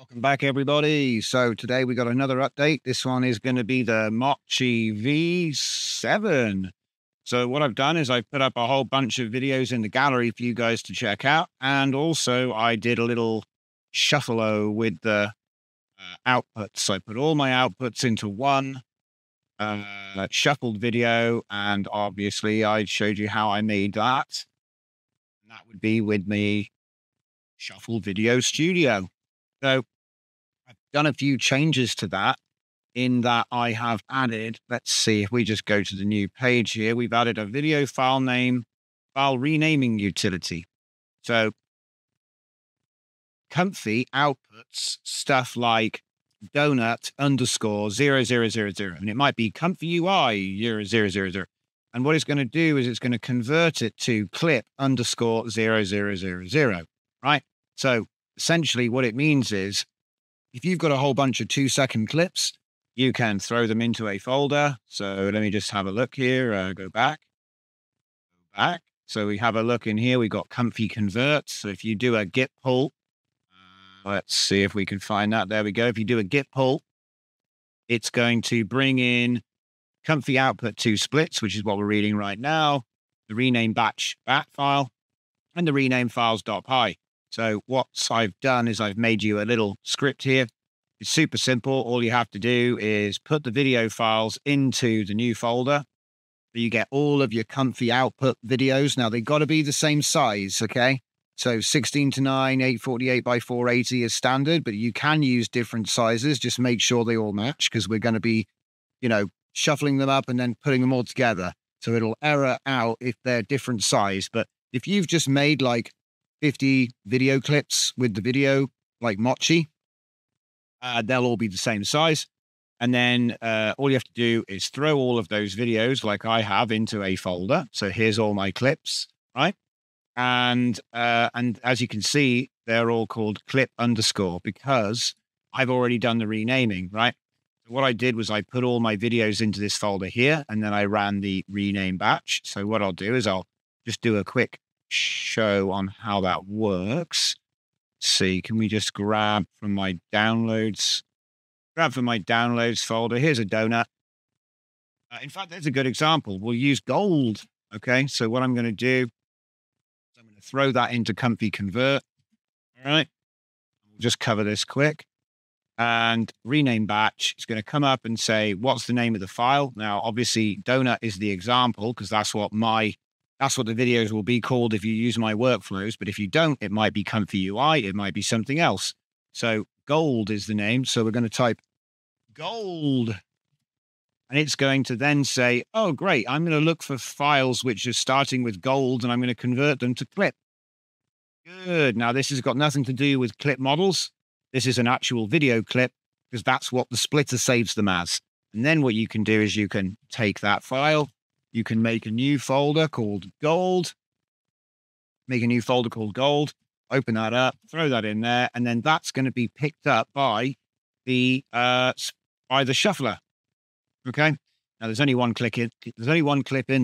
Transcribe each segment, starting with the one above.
Welcome back, everybody. So today we got another update. This one is going to be the Mochi V7. So what I've done is I've put up a whole bunch of videos in the gallery for you guys to check out. And also I did a little shuffle with the outputs. I put all my outputs into one shuffled video. And obviously I showed you how I made that. And that would be with the Shuffle Video Studio. So I've done a few changes to that in that I have added, let's see if we just go to the new page here, we've added a video file renaming utility. So Comfy outputs stuff like donut _ 0000, and it might be Comfy UI 0000. And what it's going to do is it's going to convert it to clip _ 0000, right? So essentially what it means is if you've got a whole bunch of 2-second clips, you can throw them into a folder. So let me just have a look here. Go back. So we have a look in here. We've got Comfy convert. So if you do a git pull, let's see if we can find that. There we go. If you do a git pull, it's going to bring in Comfy output 2 splits, which is what we're reading right now, the rename batch bat file, and the rename files.py. So what I've done is I've made you a little script here. It's super simple. All you have to do is put the video files into the new folder. So you get all of your Comfy output videos. Now they've got to be the same size, okay? So 16:9, 848 by 480 is standard, but you can use different sizes. Just make sure they all match because we're going to be, shuffling them up and then putting them all together. So it'll error out if they're different size. But if you've just made like 50 video clips with the video like Mochi, they'll all be the same size. And then all you have to do is throw all of those videos like I have into a folder. So here's all my clips, right? And as you can see, they're all called clip _ because I've already done the renaming, right? So what I did was I put all my videos into this folder here, and then I ran the rename batch. So what I'll do is I'll just do a quick show on how that works. Let's see, can we just grab from my downloads folder? Here's a donut. In fact, there's a good example. We'll use gold. Okay, so what I'm going to do is I'm going to throw that into Comfy convert. All right, we'll just cover this quick. And rename batch is going to come up and say, what's the name of the file? Now, obviously, donut is the example because that's what the videos will be called if you use my workflows. But if you don't, it might be Comfy UI. It might be something else. So gold is the name. So we're going to type gold. And it's going to then say, oh, great. I'm going to look for files which are starting with gold, and I'm going to convert them to clip. Good. Now, this has got nothing to do with clip models. This is an actual video clip because that's what the splitter saves them as. And then what you can do is you can take that file. You can make a new folder called gold, open that up, throw that in there, and then that's going to be picked up by the shuffler. Okay. Now there's only one clip in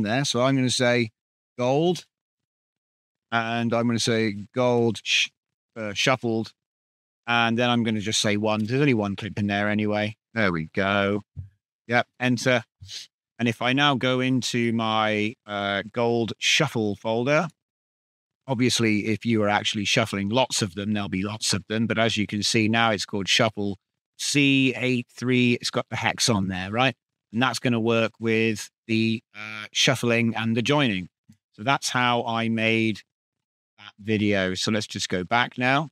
there. So I'm going to say gold, and I'm going to say gold shuffled. And then I'm going to just say one. There's only one clip in there anyway. There we go. Yep. Enter. And if I now go into my gold shuffle folder, obviously, if you are actually shuffling lots of them, there'll be lots of them. But as you can see now, it's called shuffle C83. It's got the hex on there, right? And that's going to work with the shuffling and the joining. So that's how I made that video. So let's just go back now.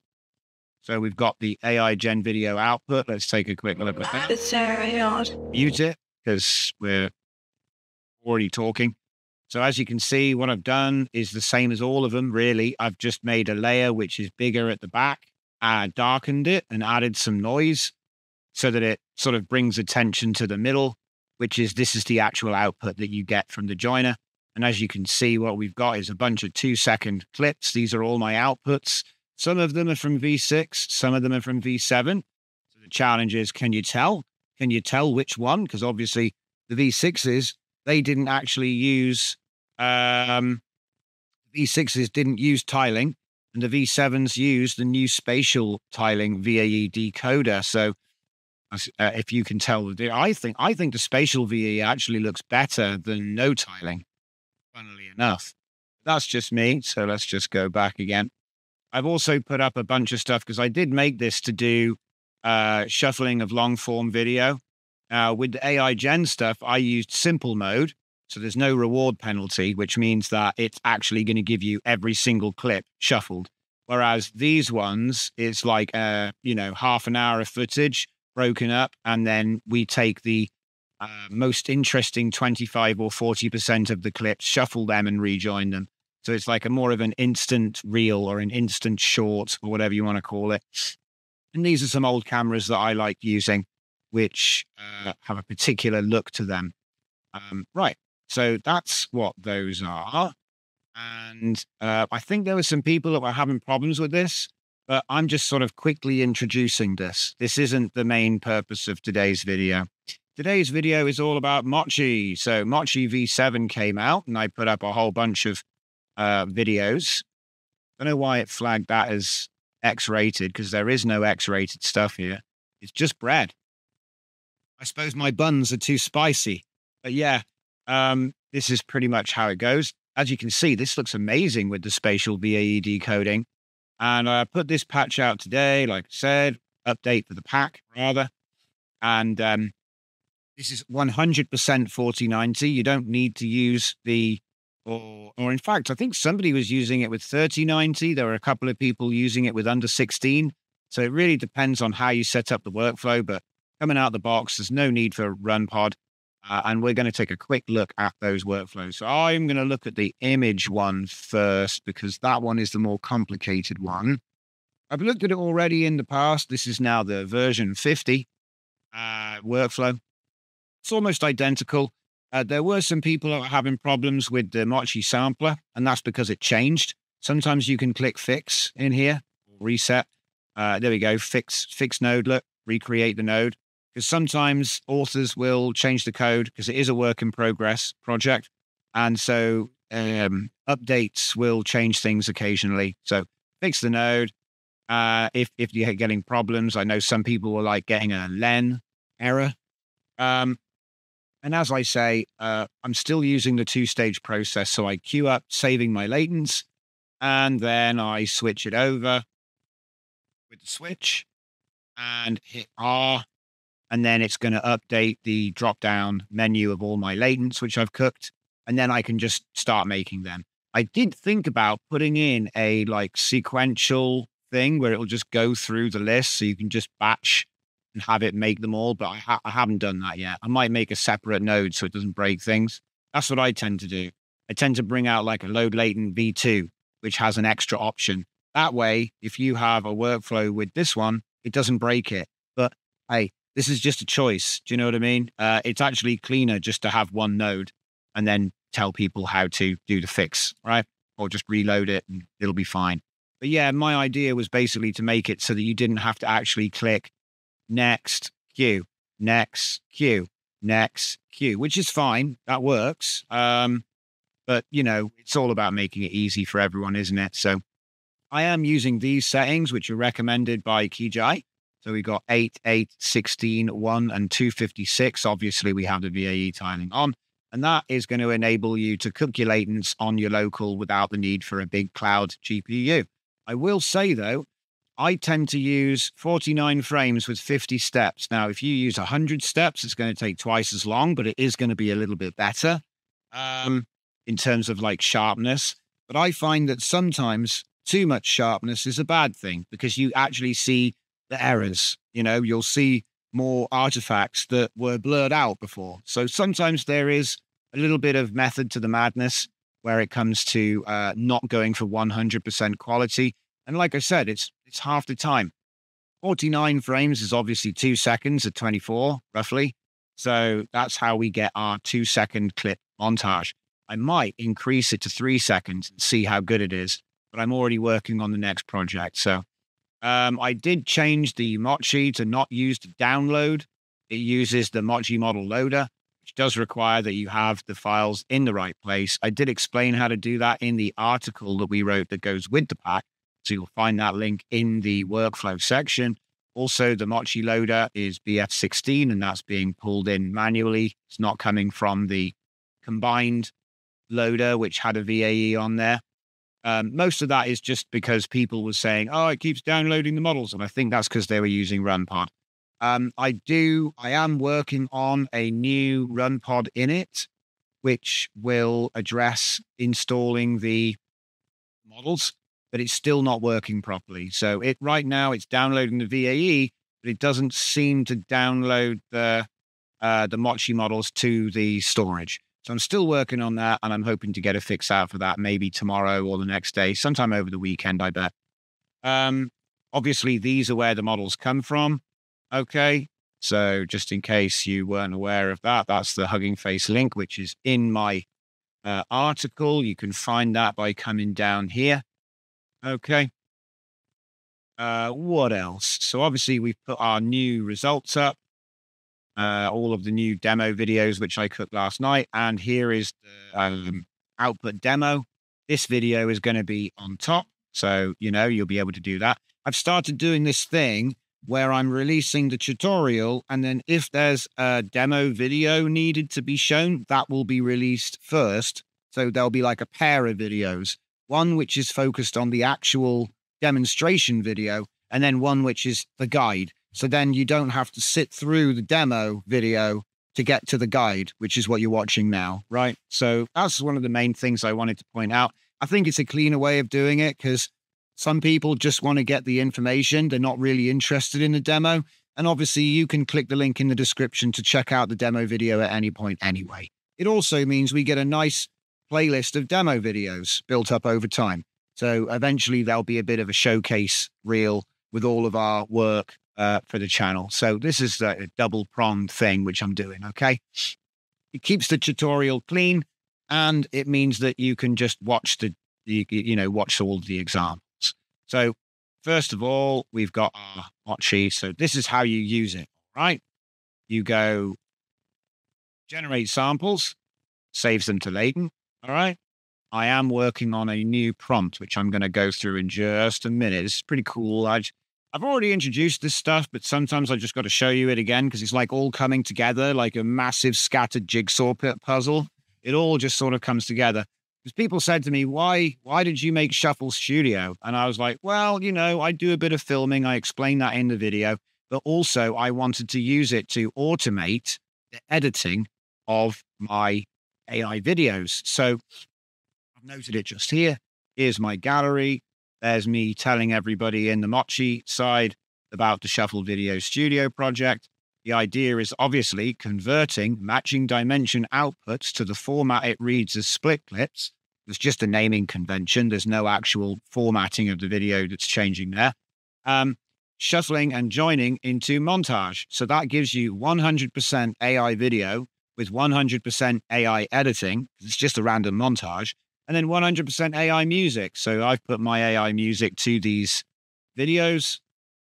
So we've got the AI Gen video output. Let's take a quick look at that. It's very odd. Mute it because we're already talking. So as you can see, what I've done is the same as all of them, really. I've just made a layer which is bigger at the back, darkened it and added some noise so that it sort of brings attention to the middle, this is the actual output that you get from the joiner. And as you can see, what we've got is a bunch of 2-second clips. These are all my outputs. Some of them are from V6, some of them are from V7. So the challenge is, can you tell? Can you tell which one? Because obviously the V6s, they didn't actually use, V6s didn't use tiling. And the V7s use the new Spatial Tiling VAE decoder. So if you can tell, I think the Spatial VAE actually looks better than no tiling, funnily enough. That's just me. So let's just go back again. I've also put up a bunch of stuff because I did make this to do shuffling of long form video. With the AI Gen stuff, I used simple mode. So there's no reward penalty, which means that it's actually going to give you every single clip shuffled. Whereas these ones, it's like, half an hour of footage broken up. And then we take the most interesting 25 or 40% of the clips, shuffle them and rejoin them. So it's like a more of an instant reel or an instant short or whatever you want to call it. And these are some old cameras that I like using, which have a particular look to them. Right. So that's what those are. And I think there were some people that were having problems with this, but I'm just sort of quickly introducing this. This isn't the main purpose of today's video. Today's video is all about Mochi. So Mochi V7 came out and I put up a whole bunch of videos. I don't know why it flagged that as X-rated because there is no X-rated stuff here. It's just bread. I suppose my buns are too spicy. But yeah, this is pretty much how it goes. As you can see, this looks amazing with the spatial VAE decoding. And I put this patch out today, like I said, update for the pack, rather. And this is 100% 4090. You don't need to use the, or in fact, I think somebody was using it with 3090. There were a couple of people using it with under 16. So it really depends on how you set up the workflow. But coming out of the box, there's no need for run pod. And we're going to take a quick look at those workflows. So I'm going to look at the image one first because that one is the more complicated one. I've looked at it already in the past. This is now the version 50 workflow. It's almost identical. There were some people that were having problems with the Mochi sampler, and that's because it changed. Sometimes you can click fix in here, reset. There we go, fix node, look, recreate the node. Because sometimes authors will change the code because it is a work in progress project. And so updates will change things occasionally. So fix the node. If you're getting problems, I know some people were like getting a len error. And as I say, I'm still using the two-stage process. So I queue up saving my latents and then I switch it over with the switch and hit R. And then it's going to update the drop-down menu of all my latents, which I've cooked. And then I can just start making them. I did think about putting in a like sequential thing where it'll just go through the list. So you can just batch and have it make them all. But I haven't done that yet. I might make a separate node so it doesn't break things. That's what I tend to do. I tend to bring out like a load latent V2, which has an extra option. That way, if you have a workflow with this one, it doesn't break it. But hey, this is just a choice. Do you know what I mean? It's actually cleaner just to have one node and then tell people how to do the fix, right? Or just reload it and it'll be fine. But yeah, my idea was basically to make it so that you didn't have to actually click next, queue, next, queue, next, queue, which is fine. That works. But, you know, it's all about making it easy for everyone, isn't it? So I am using these settings, which are recommended by Kijai. So we got 8, 8, 16, 1, and 256. Obviously, we have the VAE tiling on. And that is going to enable you to cook your latents on your local without the need for a big cloud GPU. I will say, though, I tend to use 49 frames with 50 steps. Now, if you use 100 steps, it's going to take twice as long, but it is going to be a little bit better in terms of like sharpness. But I find that sometimes too much sharpness is a bad thing because you actually see the errors. You know, you'll see more artifacts that were blurred out before. So sometimes there is a little bit of method to the madness where it comes to not going for 100% quality. And like I said, it's half the time. 49 frames is obviously 2 seconds at 24, roughly. So that's how we get our 2-second clip montage. I might increase it to 3 seconds and see how good it is, but I'm already working on the next project. So I did change the Mochi to not use the download. It uses the Mochi model loader, which does require that you have the files in the right place. I did explain how to do that in the article that we wrote that goes with the pack. So you'll find that link in the workflow section. Also, the Mochi loader is BF16, and that's being pulled in manually. It's not coming from the combined loader, which had a VAE on there. Most of that is just because people were saying, oh, it keeps downloading the models. And I think that's because they were using RunPod. I am working on a new RunPod init, which will address installing the models, but it's still not working properly. So right now it's downloading the VAE, but it doesn't seem to download the Mochi models to the storage. So I'm still working on that, and I'm hoping to get a fix out for that maybe tomorrow or the next day, sometime over the weekend, I bet. Obviously, these are where the models come from. Okay, so just in case you weren't aware of that, that's the Hugging Face link, which is in my article. You can find that by coming down here. Okay. What else? So obviously, we've put our new results up. All of the new demo videos, which I cooked last night. And here is the output demo. This video is going to be on top. So, you'll be able to do that. I've started doing this thing where I'm releasing the tutorial. And then if there's a demo video needed to be shown, that will be released first. So there'll be like a pair of videos, one which is focused on the actual demonstration video, and then one which is the guide. So then you don't have to sit through the demo video to get to the guide, which is what you're watching now, right? So that's one of the main things I wanted to point out. I think it's a cleaner way of doing it because some people just want to get the information. They're not really interested in the demo. And obviously you can click the link in the description to check out the demo video at any point anyway. It also means we get a nice playlist of demo videos built up over time. So eventually there'll be a bit of a showcase reel with all of our work for the channel. So this is a double-pronged thing, which I'm doing, okay? It keeps the tutorial clean, and it means that you can just watch watch all of the examples. So first of all, we've got our Mochi. So this is how you use it, right? You go generate samples, saves them to latent, all right? I am working on a new prompt, which I'm going to go through in just a minute. This is pretty cool. I've already introduced this stuff, but sometimes I just got to show you it again because it's like all coming together like a massive scattered jigsaw puzzle. It all just sort of comes together. Because people said to me, why did you make Shuffle Studio? And I was like, well, I do a bit of filming. I explained that in the video, but also I wanted to use it to automate the editing of my AI videos. So I've noted it just here. Here's my gallery. There's me telling everybody in the Mochi side about the Shuffle Video Studio project. The idea is obviously converting matching dimension outputs to the format it reads as split clips. It's just a naming convention. There's no actual formatting of the video that's changing there. Shuffling and joining into montage. So that gives you 100% AI video with 100% AI editing. It's just a random montage. And then 100% AI music. So I've put my AI music to these videos.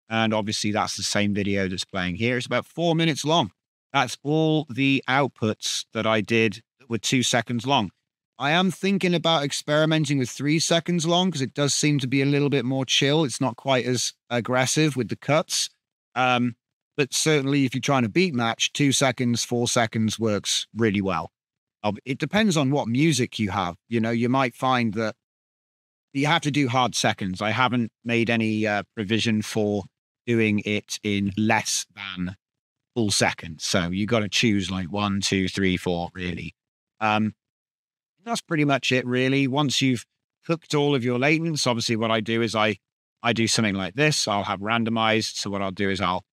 And obviously that's the same video that's playing here. It's about 4 minutes long. That's all the outputs that I did that were 2 seconds long. I am thinking about experimenting with 3 seconds long because it does seem to be a little bit more chill. It's not quite as aggressive with the cuts. But certainly if you're trying to beat match, 2 seconds, 4 seconds works really well. It depends on what music you have. You might find that you have to do hard seconds. I haven't made any provision for doing it in less than full seconds. So you got to choose like 1, 2, 3, 4, really. That's pretty much it, really. Once you've cooked all of your latents, obviously what I do is I do something like this. I'll have randomized. So what I'll do is I'll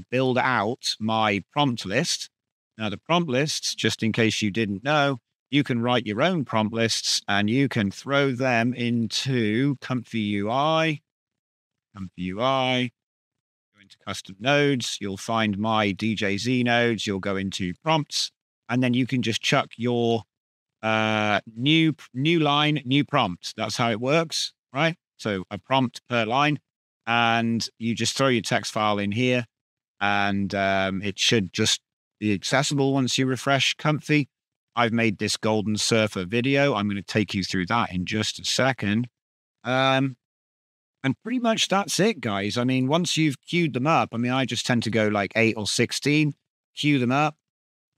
build out my prompt list. Now, the prompt lists, just in case you didn't know, you can write your own prompt lists and you can throw them into Comfy UI. Go into custom nodes. You'll find my DJZ nodes. You'll go into prompts, and then you can just chuck your new line, new prompt. That's how it works, right? So a prompt per line, and you just throw your text file in here, and it should just be accessible once you refresh Comfy. I've made this Golden Surfer video. I'm going to take you through that in just a second. And And pretty much that's it, guys. I mean, once you've queued them up, I mean, I just tend to go like 8 or 16, queue them up,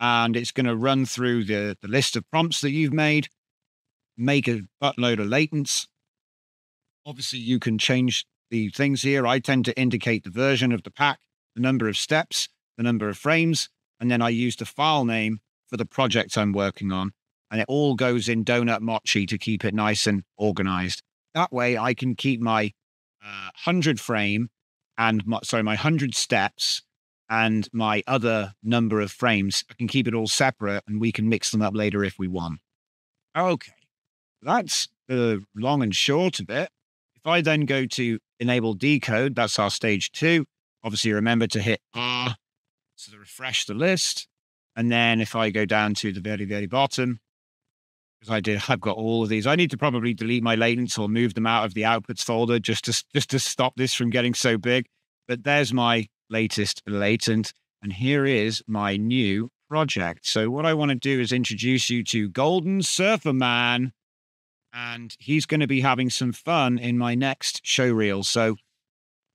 and it's going to run through the list of prompts that you've made, make a buttload of latents. Obviously, you can change the things here. I tend to indicate the version of the pack, the number of steps, the number of frames, and then I use the file name for the project I'm working on. And it all goes in Donut Mochi to keep it nice and organized. That way I can keep my 100 frame and my 100 steps and my other number of frames. I can keep it all separate and we can mix them up later if we want. Okay, that's the long and short of it. If I then go to enable decode, that's our stage 2. Obviously, remember to hit R to refresh the list. And then if I go down to the very, very bottom, because I've got all of these. I need to probably delete my latents or move them out of the outputs folder just to stop this from getting so big. But there's my latest latent. And here is my new project. So what I want to do is introduce you to Golden Surfer Man. And he's going to be having some fun in my next show reel. So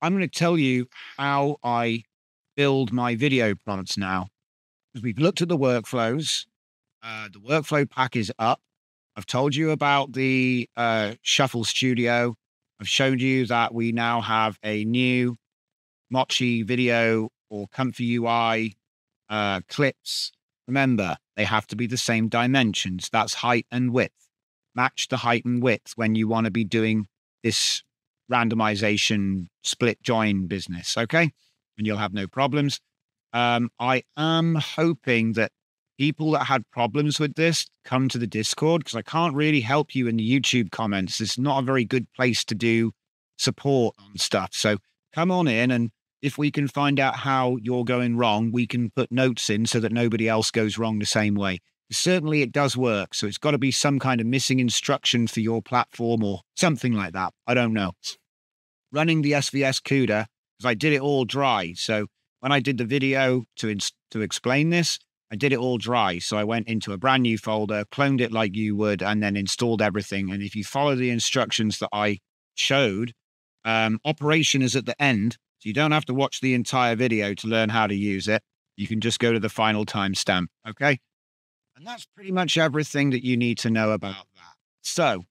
I'm going to tell you how I build my video prompts now. Because we've looked at the workflows. The workflow pack is up. I've told you about the Shuffle Studio. I've showed you that we now have a new Mochi video or Comfy UI clips. Remember, they have to be the same dimensions. That's height and width. Match the height and width when you want to be doing this randomization split join business, okay? And you'll have no problems. I am hoping that people that had problems with this come to the Discord, because I can't really help you in the YouTube comments. It's not a very good place to do support on stuff. So come on in, and if we can find out how you're going wrong, we can put notes in so that nobody else goes wrong the same way. Certainly it does work. So it's got to be some kind of missing instruction for your platform or something like that. I don't know. Running the SVS CUDA, because I did it all dry. So when I did the video to explain this, I did it all dry. So I went into a brand new folder, cloned it like you would, and then installed everything. And if you follow the instructions that I showed, operation is at the end. So you don't have to watch the entire video to learn how to use it. You can just go to the final timestamp. Okay. And that's pretty much everything that you need to know about that. So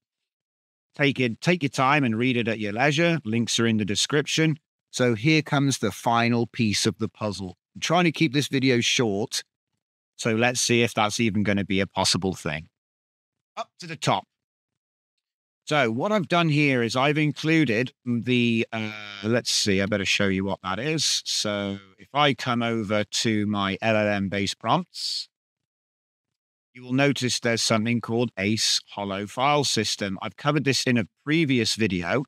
take your time and read it at your leisure. Links are in the description. So here comes the final piece of the puzzle. I'm trying to keep this video short. So let's see if that's even going to be a possible thing. Up to the top. So what I've done here is I've included the, let's see, I better show you what that is. So if I come over to my LLM-based prompts, you will notice there's something called ACEHOLO file system. I've covered this in a previous video.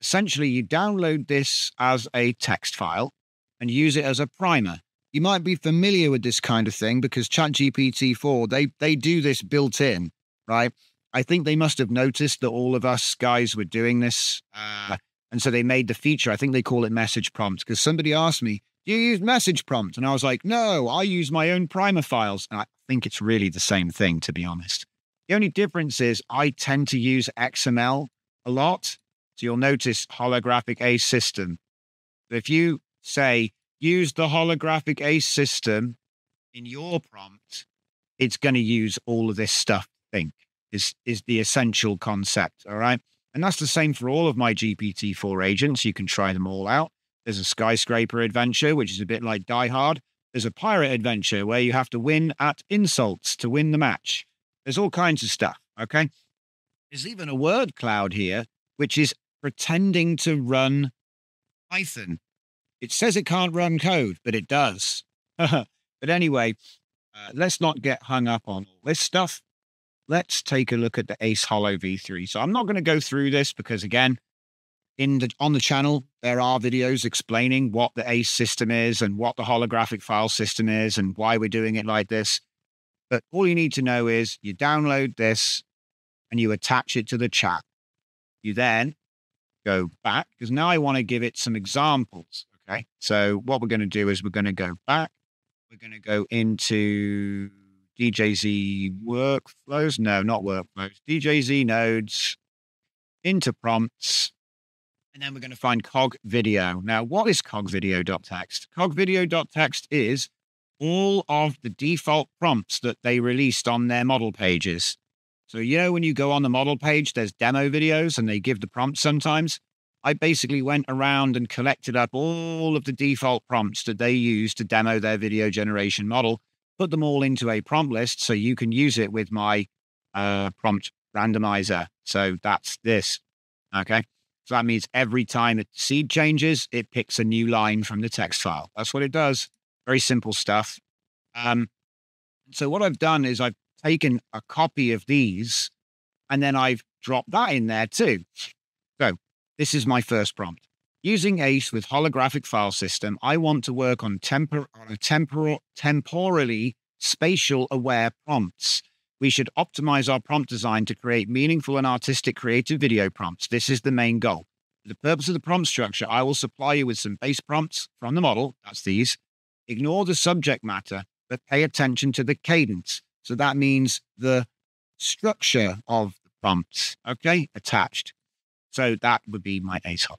Essentially, you download this as a text file and use it as a primer. You might be familiar with this kind of thing because ChatGPT-4, they do this built in, right? I think they must have noticed that all of us guys were doing this. And so they made the feature. I think they call it message prompt, because somebody asked me, do you use message prompt? And I was like, no, I use my own primer files. And I think it's really the same thing, to be honest. The only difference is I tend to use XML a lot. So you'll notice holographic ACE system. So if you say, use the holographic ACE system in your prompt, it's going to use all of this stuff, I think, is the essential concept, all right? And that's the same for all of my GPT-4 agents. You can try them all out. There's a skyscraper adventure, which is a bit like Die Hard. There's a pirate adventure where you have to win at insults to win the match. There's all kinds of stuff, okay? There's even a word cloud here, which is pretending to run Python. It says it can't run code, but it does. But anyway, let's not get hung up on all this stuff. Let's take a look at the ACEHOLO v3. So I'm not going to go through this because, again, on the channel, there are videos explaining what the ACE system is and what the holographic file system is and why we're doing it like this. But all you need to know is you download this and you attach it to the chat. You then go back, because now I want to give it some examples. Okay. So what we're going to do is we're going to go back. We're going to go into DJZ workflows. No, not workflows. DJZ nodes, into prompts. And then we're going to find cog video. Now, what is cogvideo.txt? Cogvideo.txt is all of the default prompts that they released on their model pages. So, when you go on the model page, there's demo videos and they give the prompts sometimes. I basically went around and collected up all of the default prompts that they use to demo their video generation model, put them all into a prompt list so you can use it with my prompt randomizer. So that's this. Okay. So that means every time the seed changes, it picks a new line from the text file. That's what it does. Very simple stuff. So what I've done is I've taken a copy of these and then I've dropped that in there too. So this is my first prompt. Using ACE with holographic file system, I want to work on temporally spatial aware prompts. We should optimize our prompt design to create meaningful and artistic creative video prompts. This is the main goal. For the purpose of the prompt structure, I will supply you with some base prompts from the model. That's these. Ignore the subject matter, but pay attention to the cadence. So that means the structure of the prompts, okay, attached. So that would be my ACEHOLO.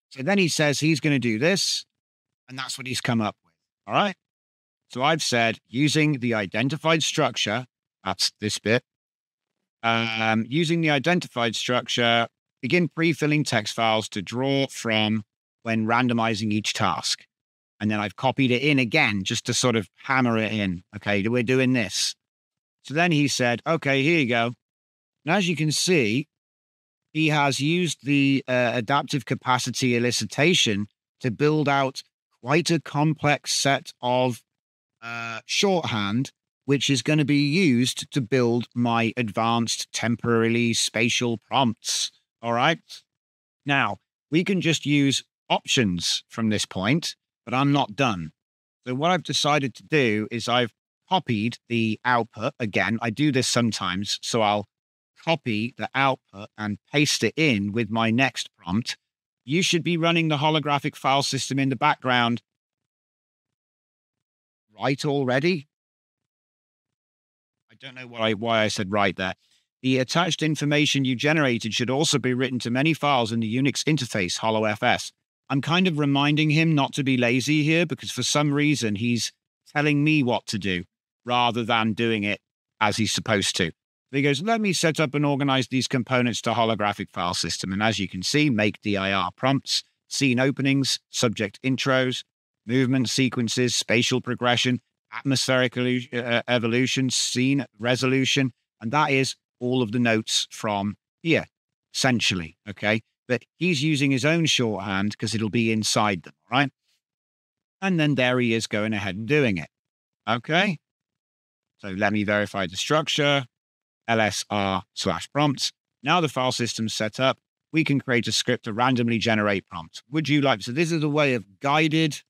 So then he says he's going to do this, and that's what he's come up with. All right. So I've said using the identified structure, that's this bit, using the identified structure, begin pre-filling text files to draw from when randomizing each task. And then I've copied it in again, just to sort of hammer it in. Okay, we're doing this. So then he said, okay, here you go. And as you can see, he has used the adaptive capacity elicitation to build out quite a complex set of shorthand, which is going to be used to build my advanced temporarily spatial prompts. All right. Now, we can just use options from this point, but I'm not done. So what I've decided to do is I've copied the output. Again, I do this sometimes. So I'll copy the output and paste it in with my next prompt. You should be running the holographic file system in the background right already. I don't know why I said right there. The attached information you generated should also be written to many files in the Unix interface, HoloFS. I'm kind of reminding him not to be lazy here because for some reason he's telling me what to do rather than doing it as he's supposed to. So he goes, let me set up and organize these components to holographic file system. And as you can see, make dir prompts, scene openings, subject intros, movement sequences, spatial progression, atmospheric evolution, scene resolution. And that is all of the notes from here, essentially. Okay. But he's using his own shorthand because it'll be inside them. All right. And then there he is going ahead and doing it. Okay. So let me verify the structure, lsr/prompts. Now the file system's set up. We can create a script to randomly generate prompts. Would you like, so this is a way of guided,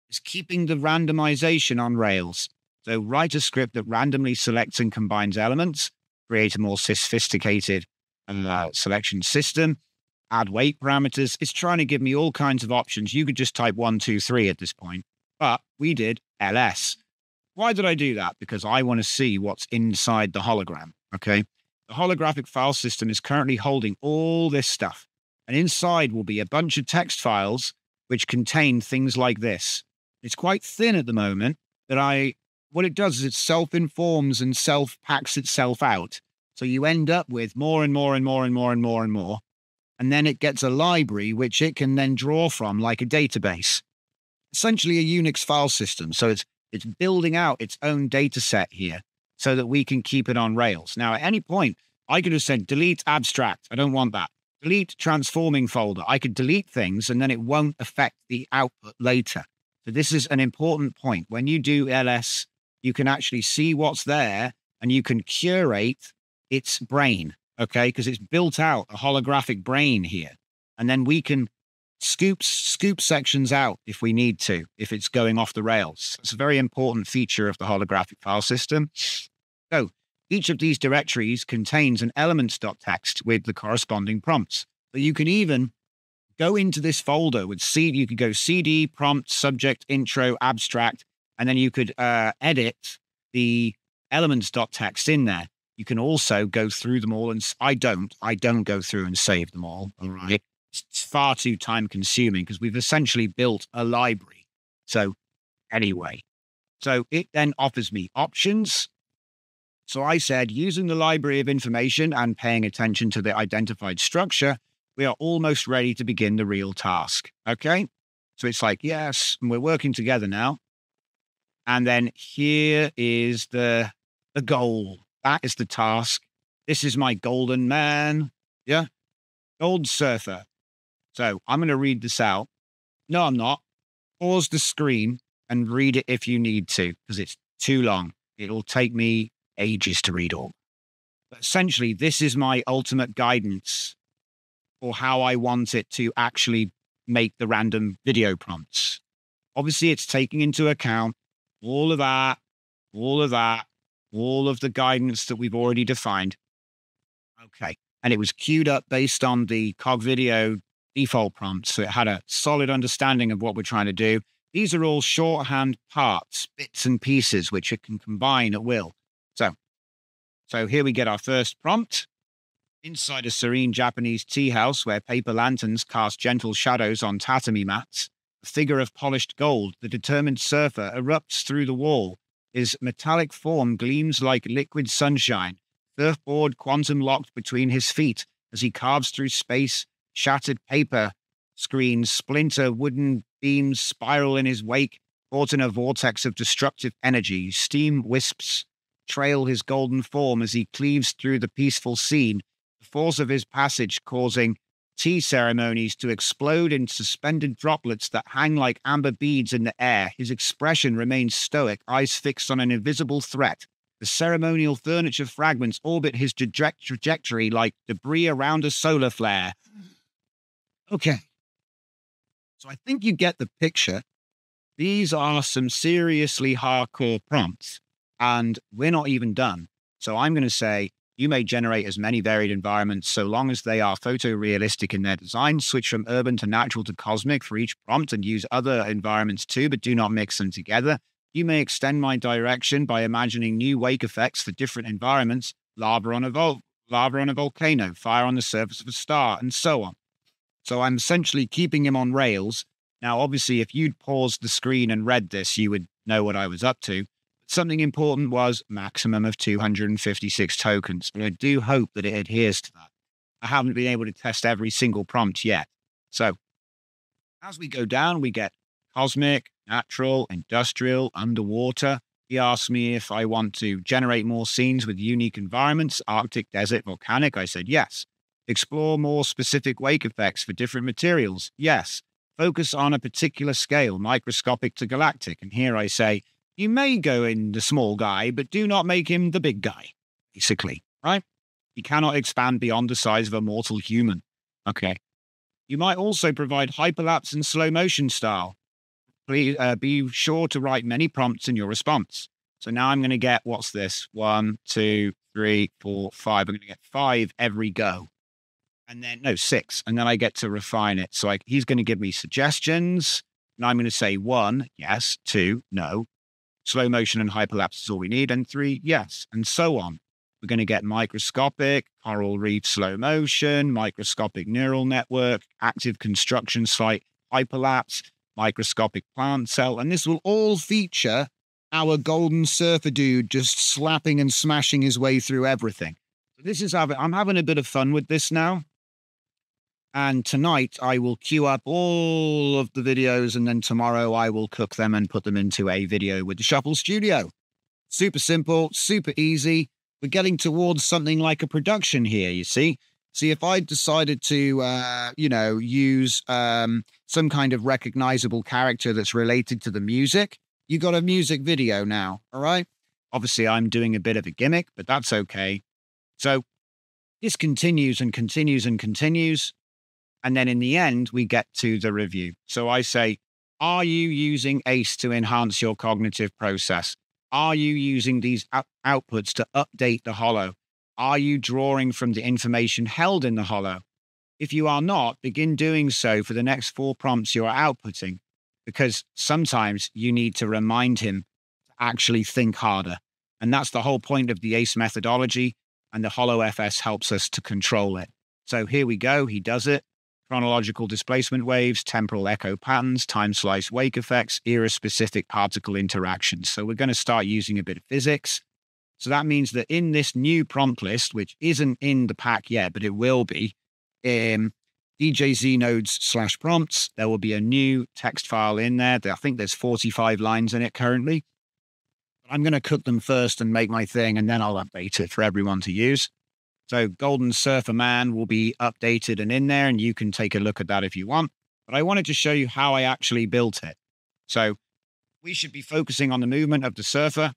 is keeping the randomization on rails. So write a script that randomly selects and combines elements, create a more sophisticated selection system, add weight parameters. It's trying to give me all kinds of options. You could just type 1, 2, 3 at this point, but we did ls. Why did I do that? Because I want to see what's inside the hologram. Okay. The holographic file system is currently holding all this stuff, and inside will be a bunch of text files which contain things like this. It's quite thin at the moment, but what it does is it self-informs and self-packs itself out. So you end up with more and more and more and more and more and more. And then it gets a library which it can then draw from like a database. Essentially a Unix file system. So it's building out its own data set here so that we can keep it on rails. Now, at any point, I could have said, delete abstract. I don't want that. Delete transforming folder. I could delete things and then it won't affect the output later. So this is an important point. When you do ls, you can actually see what's there and you can curate its brain, okay? Because it's built out a holographic brain here. And then we can scoop sections out if we need to, if it's going off the rails. It's a very important feature of the holographic file system. So each of these directories contains an elements.txt with the corresponding prompts. But you can even go into this folder with you could go cd, prompt, subject, intro, abstract, and then you could edit the elements.txt in there. You can also go through them all, and I don't go through and save them all right? it's far too time consuming because we've essentially built a library. So anyway, so it then offers me options. So I said, using the library of information and paying attention to the identified structure, we are almost ready to begin the real task. Okay. So it's like, yes, and we're working together now. And then here is the goal. That is the task. This is my golden man. Yeah. Gold surfer. So I'm going to read this out. No, I'm not. Pause the screen and read it if you need to, because it's too long. It'll take me ages to read all. But essentially, this is my ultimate guidance for how I want it to actually make the random video prompts. Obviously, it's taking into account all of that, all of the guidance that we've already defined. Okay. And it was queued up based on the Cog Video default prompts. So it had a solid understanding of what we're trying to do. These are all shorthand parts, bits and pieces, which it can combine at will. So here we get our first prompt. Inside a serene Japanese tea house where paper lanterns cast gentle shadows on tatami mats, a figure of polished gold, the determined surfer, erupts through the wall. His metallic form gleams like liquid sunshine, surfboard quantum locked between his feet as he carves through space, shattered paper screens, splinter wooden beams spiral in his wake, caught in a vortex of destructive energy. Steam wisps trail his golden form as he cleaves through the peaceful scene, the force of his passage causing tea ceremonies to explode in suspended droplets that hang like amber beads in the air. His expression remains stoic, eyes fixed on an invisible threat. The ceremonial furniture fragments orbit his trajectory like debris around a solar flare. Okay. So I think you get the picture. These are some seriously hardcore prompts, and we're not even done. So I'm going to say, you may generate as many varied environments so long as they are photorealistic in their design. Switch from urban to natural to cosmic for each prompt and use other environments too, but do not mix them together. You may extend my direction by imagining new wake effects for different environments, lava on a volcano, fire on the surface of a star, and so on. So I'm essentially keeping him on rails. Now, obviously, if you'd paused the screen and read this, you would know what I was up to. Something important was maximum of 256 tokens. And I do hope that it adheres to that. I haven't been able to test every single prompt yet. So as we go down, we get cosmic, natural, industrial, underwater. He asked me if I want to generate more scenes with unique environments, Arctic, desert, volcanic. I said yes. Explore more specific wake effects for different materials. Yes. Focus on a particular scale, microscopic to galactic. And here I say, you may go in the small guy, but do not make him the big guy, basically, right? He cannot expand beyond the size of a mortal human. Okay. You might also provide hyperlapse and slow motion style. Please be sure to write many prompts in your response. So now I'm going to get, what's this? 1, 2, 3, 4, 5. I'm going to get 5 every go. And then, no, 6. And then I get to refine it. So he's going to give me suggestions. And I'm going to say 1, yes. 2, no. Slow motion and hyperlapse is all we need. And 3, yes. And so on. We're going to get microscopic, coral reef slow motion, microscopic neural network, active construction site, hyperlapse, microscopic plant cell. And this will all feature our golden surfer dude just slapping and smashing his way through everything. This is I'm having a bit of fun with this now. And tonight I will queue up all of the videos, and then tomorrow I will cook them and put them into a video with the Shuffle Studio. Super simple, super easy. We're getting towards something like a production here, you see. See, if I decided to, use some kind of recognizable character that's related to the music, you got a music video now, all right? Obviously, I'm doing a bit of a gimmick, but that's okay. So this continues and continues and continues. And then in the end, we get to the review. So I say, are you using ACE to enhance your cognitive process? Are you using these outputs to update the holo? Are you drawing from the information held in the holo? If you are not, begin doing so for the next 4 prompts you are outputting, because sometimes you need to remind him to actually think harder. And that's the whole point of the ACE methodology, and the HoloFS helps us to control it. So here we go. He does it. chronological displacement waves, temporal echo patterns, time slice wake effects, era-specific particle interactions. So we're going to start using a bit of physics. So that means that in this new prompt list, which isn't in the pack yet, but it will be, DJZ nodes/prompts, there will be a new text file in there. I think there's 45 lines in it currently. I'm going to cook them first and make my thing, and then I'll update it for everyone to use. So Golden Surfer Man will be updated and in there, and you can take a look at that if you want. But I wanted to show you how I actually built it. So we should be focusing on the movement of the surfer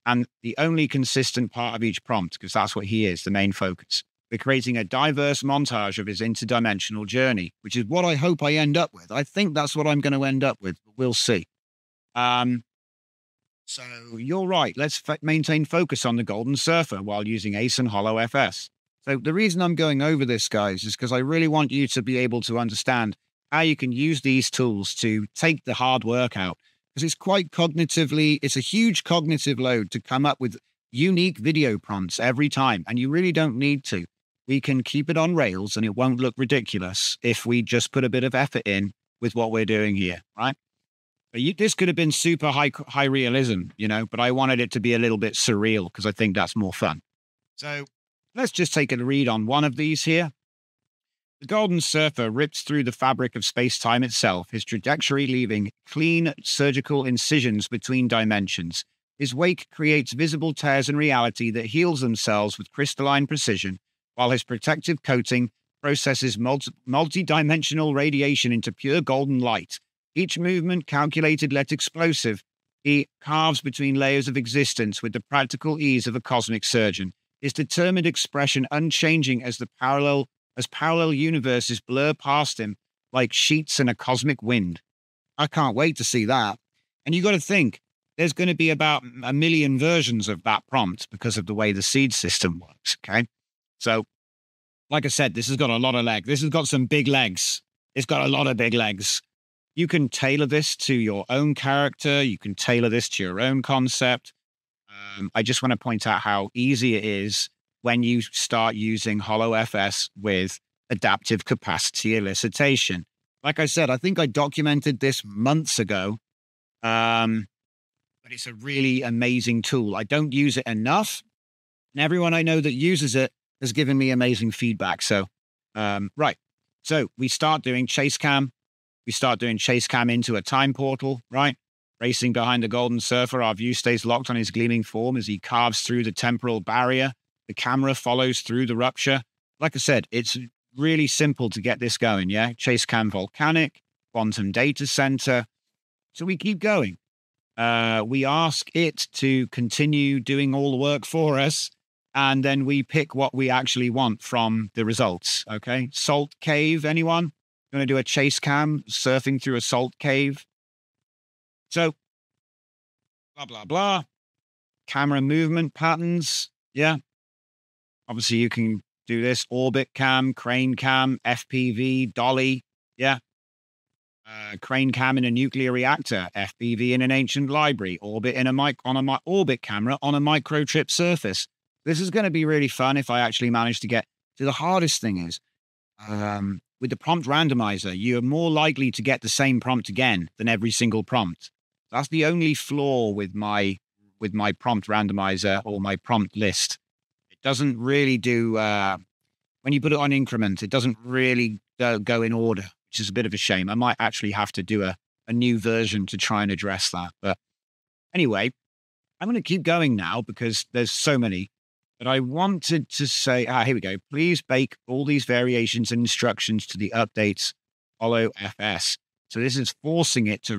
and the only consistent part of each prompt, because that's what he is, the main focus. We're creating a diverse montage of his interdimensional journey, which is what I hope I end up with. I think that's what I'm going to end up with, but we'll see. So you're right. Let's maintain focus on the Golden Surfer while using ACEHOLO FS. So the reason I'm going over this, guys, is because I really want you to be able to understand how you can use these tools to take the hard work out. Because it's quite cognitively, it's a huge cognitive load to come up with unique video prompts every time. And you really don't need to. We can keep it on rails and it won't look ridiculous if we just put a bit of effort in with what we're doing here, right? But this could have been super high realism, but I wanted it to be a little bit surreal because I think that's more fun. So let's just take a read on one of these here. The Golden Surfer rips through the fabric of space-time itself, his trajectory leaving clean surgical incisions between dimensions. His wake creates visible tears in reality that heals themselves with crystalline precision, while his protective coating processes multi-dimensional radiation into pure golden light. Each movement calculated yet explosive, he carves between layers of existence with the practical ease of a cosmic surgeon, his determined expression unchanging as parallel universes blur past him like sheets in a cosmic wind. I can't wait to see that. And you got to think, there's going to be about 1 million versions of that prompt because of the way the seed system works, okay? So, like I said, this has got a lot of legs. This has got some big legs. It's got a lot of big legs. You can tailor this to your own character. You can tailor this to your own concept. I just want to point out how easy it is when you start using HoloFS with adaptive capacity elicitation. Like I said, I think I documented this months ago, but it's a really amazing tool. I don't use it enough, and everyone I know that uses it has given me amazing feedback. So, right. So we start doing chase cam. We start doing chase cam into a time portal, right? Racing behind the Golden Surfer, our view stays locked on his gleaming form as he carves through the temporal barrier. The camera follows through the rupture. Like I said, it's really simple to get this going, yeah? Chase cam volcanic, quantum data center. So we keep going. We ask it to continue doing all the work for us, and then we pick what we actually want from the results, okay? Salt cave, anyone? Going to do a chase cam surfing through a salt cave. So, blah, blah, blah. Camera movement patterns. Yeah. Obviously, you can do this. Orbit cam, crane cam, FPV, dolly. Yeah. Crane cam in a nuclear reactor, FPV in an ancient library, orbit in orbit camera on a microchip surface. This is going to be really fun if I actually manage to get to the hardest thing is, with the prompt randomizer, you're more likely to get the same prompt again than every single prompt. That's the only flaw with my prompt randomizer or my prompt list. It doesn't really do, when you put it on increment, it doesn't really go in order, which is a bit of a shame. I might actually have to do a new version to try and address that. But anyway, I'm going to keep going now because there's so many. But I wanted to say, here we go. Please bake all these variations and instructions to the updates HoloFS. So this is forcing it to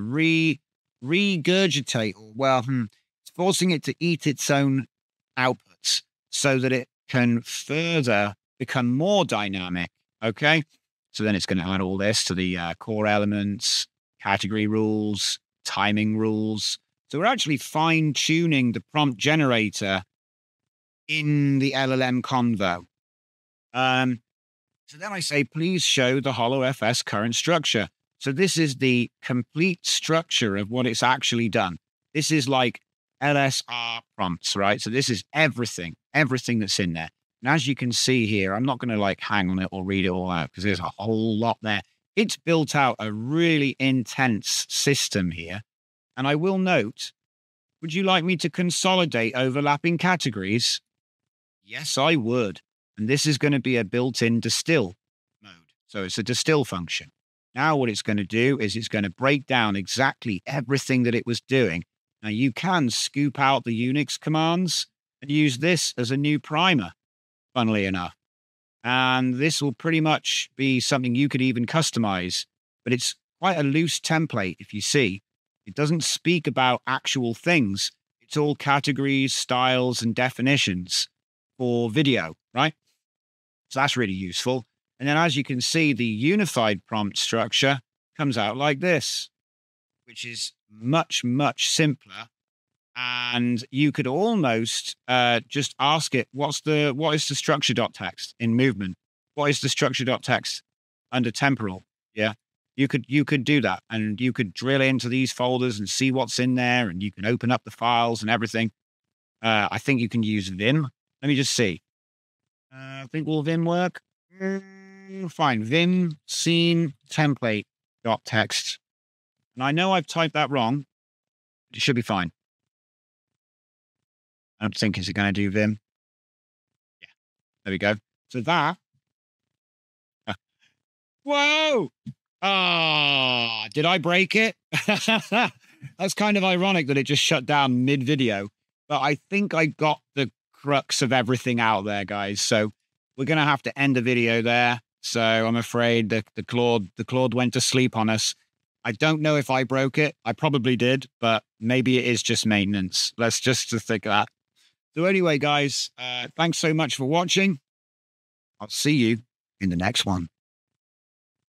regurgitate, it's forcing it to eat its own outputs so that it can further become more dynamic. Okay. So then it's going to add all this to the core elements, category rules, timing rules. So we're actually fine tuning the prompt generator in the LLM convo. So then I say, please show the HoloFS current structure. So this is the complete structure of what it's actually done. This is like LSR prompts, right? So this is everything that's in there. And as you can see here, I'm not going to like hang on it or read it all out because there's a whole lot there. It's built out a really intense system here. And I will note, would you like me to consolidate overlapping categories? Yes, I would. And this is going to be a built-in distill mode. So it's a distill function. Now what it's going to do is it's going to break down exactly everything that it was doing. Now you can scoop out the Unix commands and use this as a new primer, funnily enough. And this will pretty much be something you could even customize, but it's quite a loose template. If you see, it doesn't speak about actual things. It's all categories, styles, and definitions for video, right? So that's really useful. And then as you can see, the unified prompt structure comes out like this, which is much, much simpler. And you could almost just ask it, what is the structure.txt in movement? What is the structure.txt under temporal? Yeah, you could do that, and you could drill into these folders and see what's in there, and you can open up the files and everything. I think you can use Vim. Let me just see. I think will Vim work? Fine. Vim scene template.txt. And I know I've typed that wrong. But it should be fine. I don't think, is it going to do Vim? Yeah. There we go. So that. Whoa! Ah, did I break it? That's kind of ironic that it just shut down mid-video. But I think I got the crux of everything out there, guys. So we're going to have to end the video there. So I'm afraid that the Claude went to sleep on us. I don't know if I broke it. I probably did, but maybe it is just maintenance. Let's just think of that. So anyway, guys, thanks so much for watching. I'll see you in the next one.